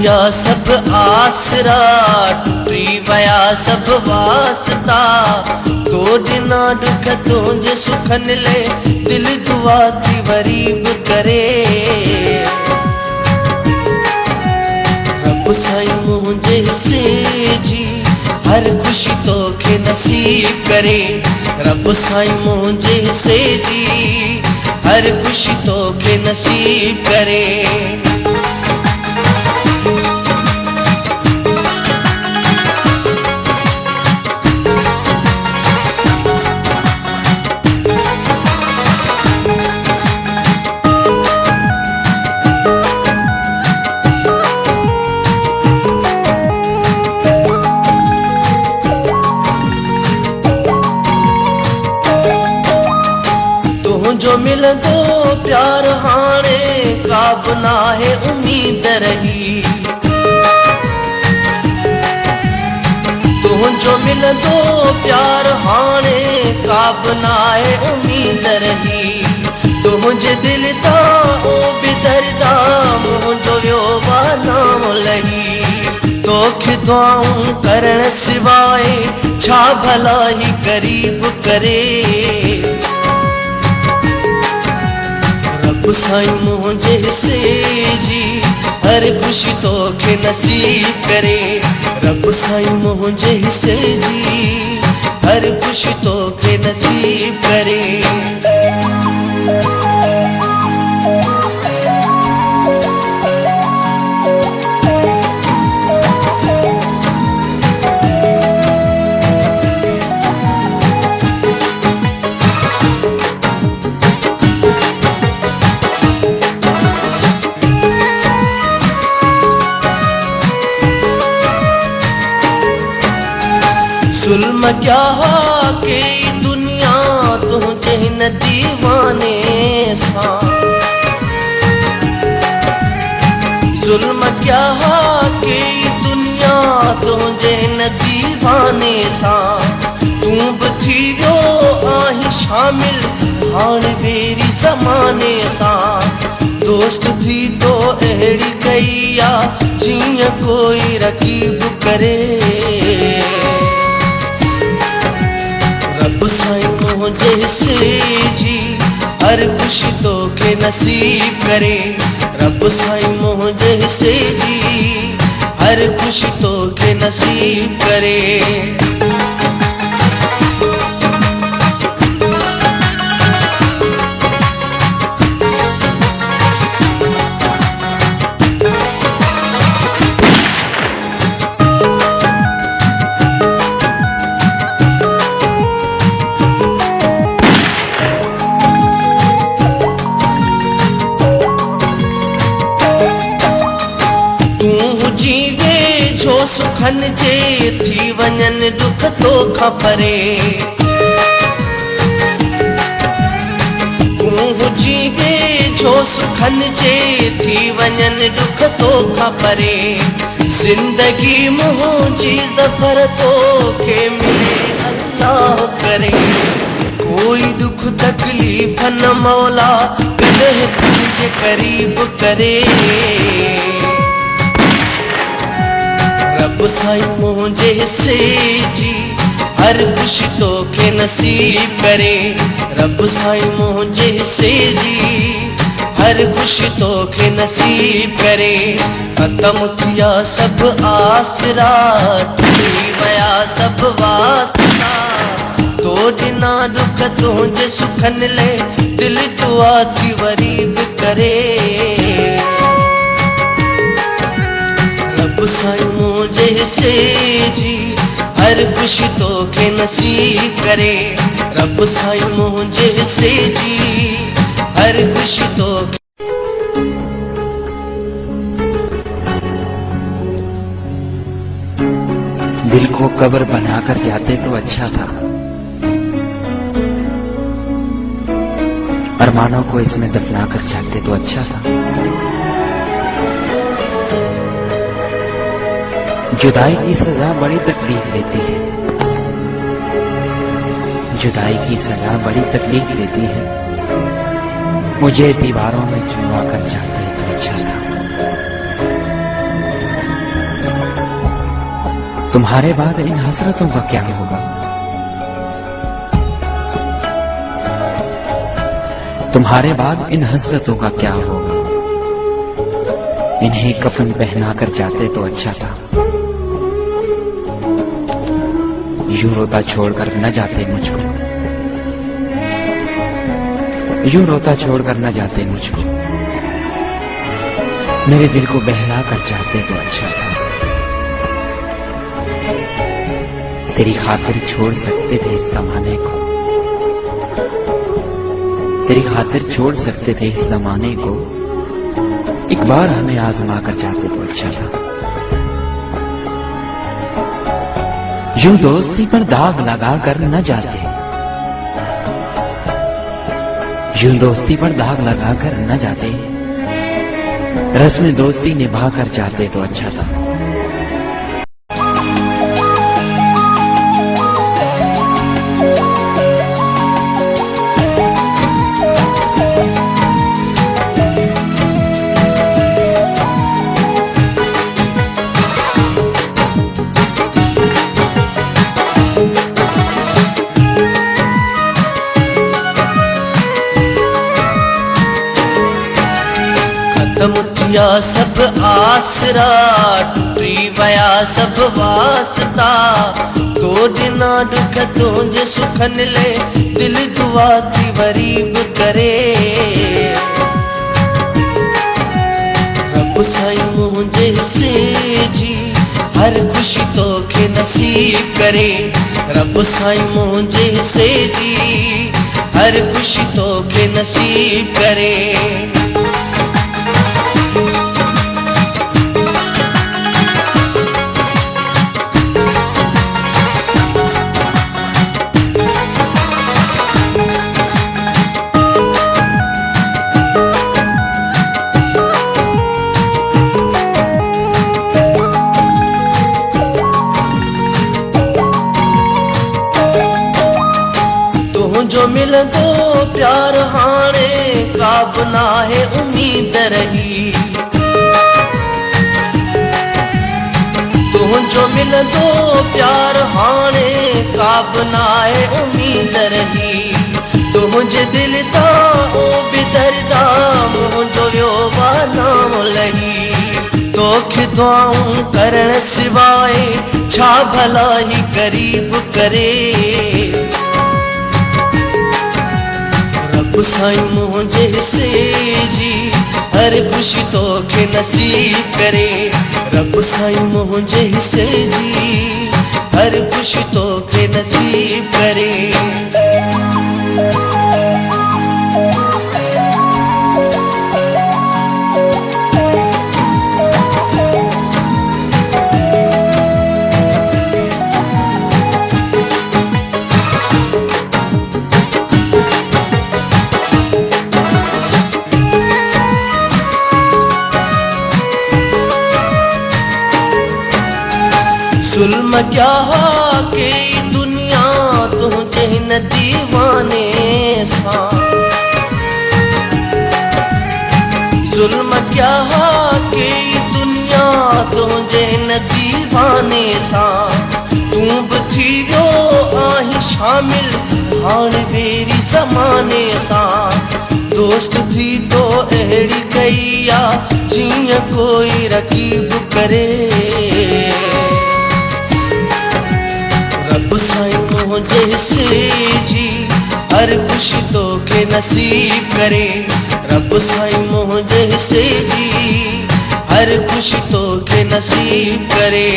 मुखिया सब आसरा, टूटी वया सब वास्ता, तोड़ना दुख तुझे सुखन ले, दिल दुआ थी वरीब करे। रब साईं मुझे हिस्से जी हर खुशी तोखे नसीब करे। रब साईं मुझे हिस्से जी हर खुशी तोखे नसीब करे। जो मिलंदो प्यार हाणे का बना है उम्मीद रही। तुझो मिलंदो प्यार हाणे का बना है उम्मीद रही। तुझे दिल ता ओ बिदरदा मुझो यो नाम लही। तोखे दुआऊं करण सिवाय छा भला ही करीब करे। रब साईं मुझे हिस्से जी हर खुशी तोखे नसीब करे। रब साईं मुझे हिस्से जी हर खुशी तोखे नसीब करे। जुल्म क्या के दुनिया तुझे न दीवाने सा। जुल्म क्या के दुनिया तुझे न दीवाने सा। तू भी थी वियो आही शामिल हाणे बेरी ज़माने सा। दोस्त थी तो अहिड़ी कई आ जीअं कोई रकीब करे। रब साईं मुझे हिस्से जी हर खुशी तोखे नसीब करे। रब साईं मुझे हिस्से जी हर खुशी तोखे नसीब करे। सुखन जे थी वञन दुख तोखां परे। तूं हुजी वे जो सुखन जे थी वञन दुख तोखां परे। जिंदगी मुंहिंजी ज़फ़र तोखे मिले अल्लाह करे। कोई दुख तकलीफ़ न मौला कॾहिं तुंहिंजे करीब करे। रब साईं मुझे हिस्से जी हर खुशी तोखे नसीब करे। रब साईं मुझे हिस्से जी हर खुशी तोखे नसीब करे। खत्म थिया सब आसरा, टूटी वया सब वास्ता, तोड़ना दुख तुझे सुखन ले, दिल दुआ थी वरीब करे। रब साईं मुझे हिस्से जी हर खुशी तोखे नसीब करे। रब साईं मुझे हिस्से जी हर खुशी तोखे। दिल को कब्र बनाकर जाते तो अच्छा था, अरमानों को इसमें दफना कर जाते तो अच्छा था। जुदाई की सजा बड़ी तकलीफ देती है, जुदाई की सजा बड़ी तकलीफ देती है। मुझे दीवारों में चुनवा कर जाते तो अच्छा था। तुम्हारे बाद इन हसरतों का क्या होगा? तुम्हारे बाद इन हसरतों का क्या होगा? इन्हें कफन पहना कर जाते तो अच्छा था। यूं रोता छोड़कर न जाते मुझको, यूं रोता छोड़कर न जाते मुझको, मेरे दिल को बहला कर जाते तो अच्छा था। तेरी खातिर छोड़ सकते थे इस जमाने को, तेरी खातिर छोड़ सकते थे इस जमाने को, एक बार हमें आजमा कर जाते तो अच्छा था। यूं दोस्ती पर दाग लगा कर न जाते, यूं दोस्ती पर दाग लगा कर न जाते, रस्म दोस्ती निभा कर जाते तो अच्छा था। किया सब आसरा, टूटी वया सब वास्ता, तो दिना दुख तुझे सुखन ले, दिल दुआ थी वरीब करे। रब साईं मुझे से जी हर खुशी तो के नसीब करे। रब साईं मुझे से जी हर खुशी तो के नसीब करे। जो मिलंदो प्यार हाणे का बना है उम्मीद रही। तो जो मिलंदो प्यार हाणे का बना है उम्मीद रही। तो मुझे दिल ता ओ बिदरदा मुझो यो नाम लही। तोखे दुआऊं करण सिवाय छा भला ही करीब करे। रब साईं मुझे से जी हर खुशी तो के नसीब करे। रब साईं मुझे से जी हर खुशी तो के नसीब करे। जुल्म क्या के दुनिया तुझे न दीवाने सा। जुल्म क्या के दुनिया तुझे न दीवाने सा। तू बथी जो आही शामिल हाण बेरी ज़माने सा। दोस्त थी तो अहिड़ी कईया जीअं कोई रकीब करे। रब साईं मुझे से जी हर खुशी तो के नसीब करे। रब साईं मुझे से जी हर खुशी तो के नसीब करे।